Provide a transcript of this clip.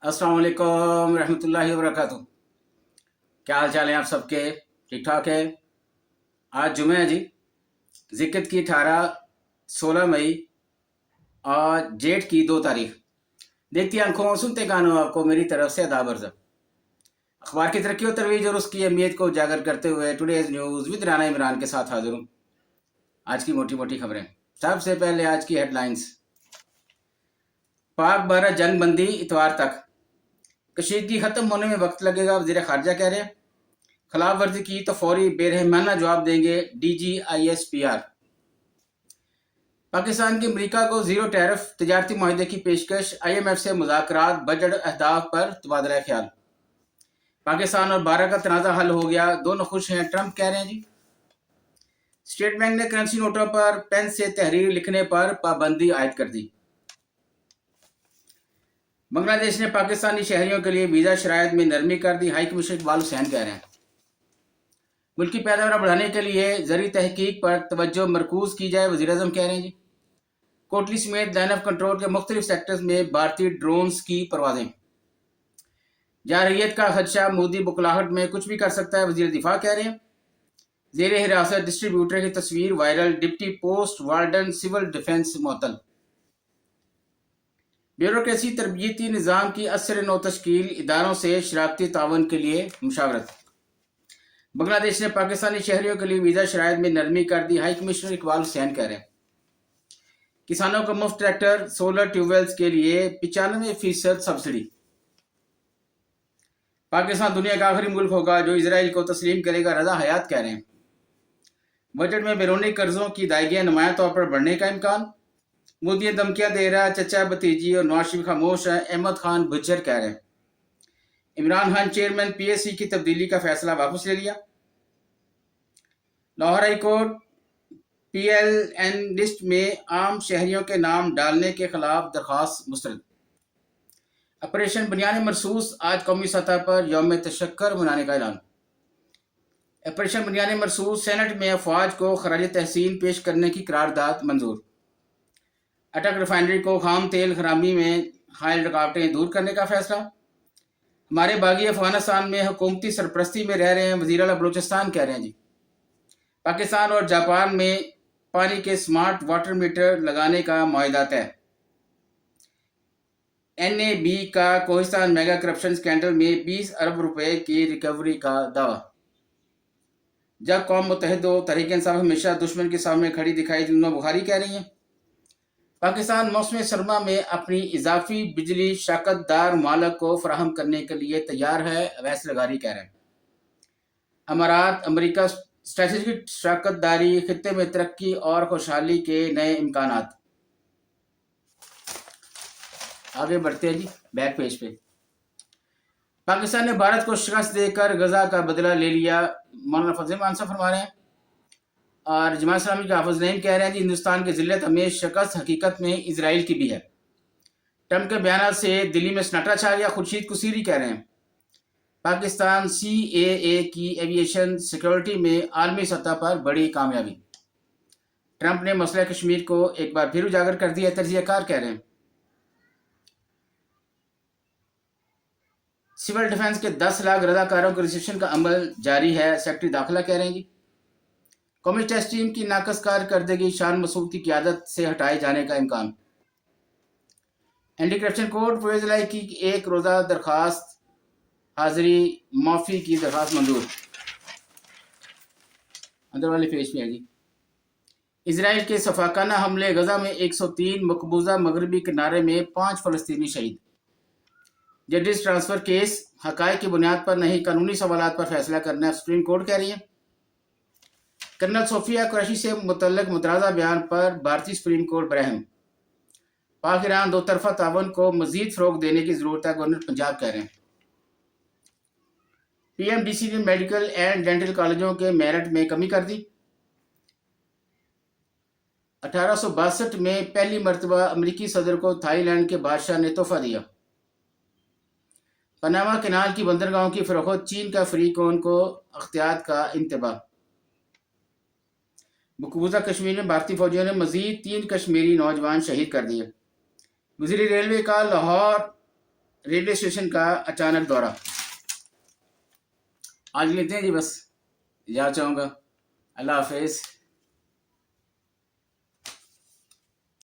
अस्सलाम वालेकुम रहमतुल्लाहि व बरकातुहू। क्या हाल चाल है आप सबके? ठीक ठाक है। आज जुमे है जी, ज़िक्र की 18, 16 मई और जेठ की 2 तारीख। देखती आंखों सुनते कानों आपको मेरी तरफ से अदाब अर्ज़। अखबार की तरक्की और तरवीज और उसकी अहमियत को उजागर करते हुए today's news with Rana Imran के साथ हाजिर हूँ। आज की मोटी मोटी खबरें। सबसे पहले आज की हेडलाइंस। पाक भारत जंग बंदी इतवार तक, कशीदगी खत्म होने में वक्त लगेगा, वज़ीर खारजा कह रहे हैं। खिलाफ वर्जी की तो फौरी बेरहमाना जवाब देंगे DGISPR। पाकिस्तान की अमरीका को जीरो टैरिफ तजारती माहदे की पेशकश, IMF से मुज़ाकरात, बजट अहदाफ पर तबादला ख्याल। पाकिस्तान और भारत का तनाज़ा हल हो गया, दोनों खुश हैं, ट्रंप कह रहे हैं जी। स्टेट बैंक ने करेंसी नोटों पर पेन से तहरीर लिखने पर पाबंदी आयद कर दी। बांग्लादेश ने पाकिस्तानी शहरियों के लिए वीज़ा शराइत में नरमी कर दी, हाई कमिश्नर इकबाल हुसैन कह रहे हैं। मुल्क की पैदावार बढ़ाने के लिए ज़री तहकीक पर तवज्जो मरकूज की जाए, वज़ीर-ए-आज़म कह रहे हैं जी। कोटली समेत लाइन ऑफ कंट्रोल के मुख्तलिफ सेक्टर्स में भारतीय ड्रोन्स की परवाजें। जारहियत का खदशा, मोदी बुकलाहट में कुछ भी कर सकता है, वज़ीर दिफा कह रहे हैं। ज़ेर हिरासत डिस्ट्रीब्यूटर की तस्वीर viral, deputy post warden civil defence मुअत्तल। ब्यूरोक्रेसी तरबियती निज़ाम की असर नौ तश्कील, इदारों से शराकती तावन के लिए मुशावरत। बांग्लादेश ने पाकिस्तानी शहरियों के लिए वीज़ा शराइत में नरमी कर दी, हाई कमिश्नर इकबाल हुसैन कह रहे हैं। किसानों को मुफ्त ट्रैक्टर, सोलर ट्यूबवेल्स के लिए 95% सब्सिडी। पाकिस्तान दुनिया का आखिरी मुल्क होगा जो इजराइल को तस्लीम करेगा, रजा हयात कह रहे हैं। बजट में बैरूनी कर्जों की अदायगियां नुमाया तौर पर बढ़ने का इम्कान। मोदी धमकियां दे रहा, चचा भतीजी और नवाज शरीफ खामोश है, अहमद खान बुज्जर कह रहे हैं। इमरान खान चेयरमैन PSC की तब्दीली का फैसला वापस ले लिया। Lahore high court PLN list में आम शहरियों के नाम डालने के खिलाफ दरख्वास्त मुस्तरद। ऑपरेशन बुनियान मरसूस, आज कौमी सतह पर यौम तशक्कर मनाने का ऐलान। ऑपरेशन बुनियान मरसूस, सेनेट में अफवाज को खराज तहसीन पेश करने की करारदाद मंजूर। अटक रिफाइनरी को खाम तेल खराबी में हायल रुकावटें दूर करने का फैसला। हमारे बागी अफगानिस्तान में हुकूमती सरपरस्ती में रह रहे हैं, वज़ीर आला बलूचिस्तान कह रहे हैं जी। पाकिस्तान और जापान में पानी के स्मार्ट वाटर मीटर लगाने का मुआहदा तय। NAB का कोहिस्तान मेगा करप्शन स्कैंडल में 20 अरब रुपए की रिकवरी का दावा। जब कौम मुत्तहिद हो, तहरीक इंसाफ हमेशा दुश्मन के सामने खड़ी दिखाई, दी बुखारी कह रही हैं। पाकिस्तान मौसम सरमा में अपनी इजाफी बिजली शराकतदार मालक को फराहम करने के लिए तैयार है, अवैस लगारी कह रहे हैं। अमारात अमरीका स्ट्रेटेजिक शराकतदारी, खित्ते में तरक्की और खुशहाली के नए इम्कानात। आगे बढ़ते हैं जी, बैक पेज पे। पाकिस्तान ने भारत को शिकस्त देकर गजा का बदला ले लिया, मौलाना फजल मानसा फरमा रहे हैं। और जमात इस्लामी के हाफिज नईम कह रहे हैं कि हिंदुस्तान की जिल्लत हमें शिकस्त हकीकत में इजराइल की भी है। ट्रंप के बयान से दिल्ली में सन्नाटा छा गया, खुर्शीद कुसीरी कह रहे हैं। पाकिस्तान CAA की एविएशन सिक्योरिटी में आलमी सतह पर बड़ी कामयाबी। ट्रंप ने मसला कश्मीर को एक बार फिर उजागर कर दिया, तजियाकार कह रहे हैं। सिविल डिफेंस के 10 लाख रजाकारों के रजिस्ट्रेशन का अमल जारी है, सेक्रेटरी दाखिला कह रहे हैं जी। कौमी टेस्ट टीम की नाकस कारकर्दगी, शान मसूद की क़ियादत से हटाए जाने का इम्कान। एंटी करप्शन कोर्ट परवेज़ इलाही की एक रोज़ा दरख्वास्त, हाजिरी माफ़ी की दरख्वास्त मंजूर। अंदर वाले पेज में है जी। इसराइल के सफाकाना हमले, गजा में 103, मकबूजा मगरबी किनारे में 5 फ़लस्तीनी शहीद। जस्टिस ट्रांसफ़र केस हक़ाइक़ की बुनियाद पर नहीं, कानूनी सवालात पर फैसला करना, सुप्रीम कोर्ट कह रही है। कर्नल सोफिया कुरैशी से मुतल्लिक मुतराज़ा बयान पर भारतीय सुप्रीम कोर्ट बरहम। पाक ईरान दो तरफा तावन को मजीद फ़रोग़ देने की ज़रूरत है, गवर्नर पंजाब कह रहे हैं। PMDC ने मेडिकल एंड डेंटल कॉलेजों के मेरिट में कमी कर दी। 1862 में पहली मरतबा अमरीकी सदर को थाईलैंड के बादशाह ने तोहफा दिया। पनामा कैनाल की बंदरगाहों की फरोख्त, चीन का फ्रीकोन को अख्तियार का इंतबाह। मकबूजा कश्मीर में भारतीय फौजियों ने मजीद 3 कश्मीरी नौजवान शहीद कर दिए। वज़ीर रेलवे का लाहौर ریلوے اسٹیشن کا اچانک دورہ. آج لیتے ہیں جی، بس جا چاہوں گا. اللہ حافظ.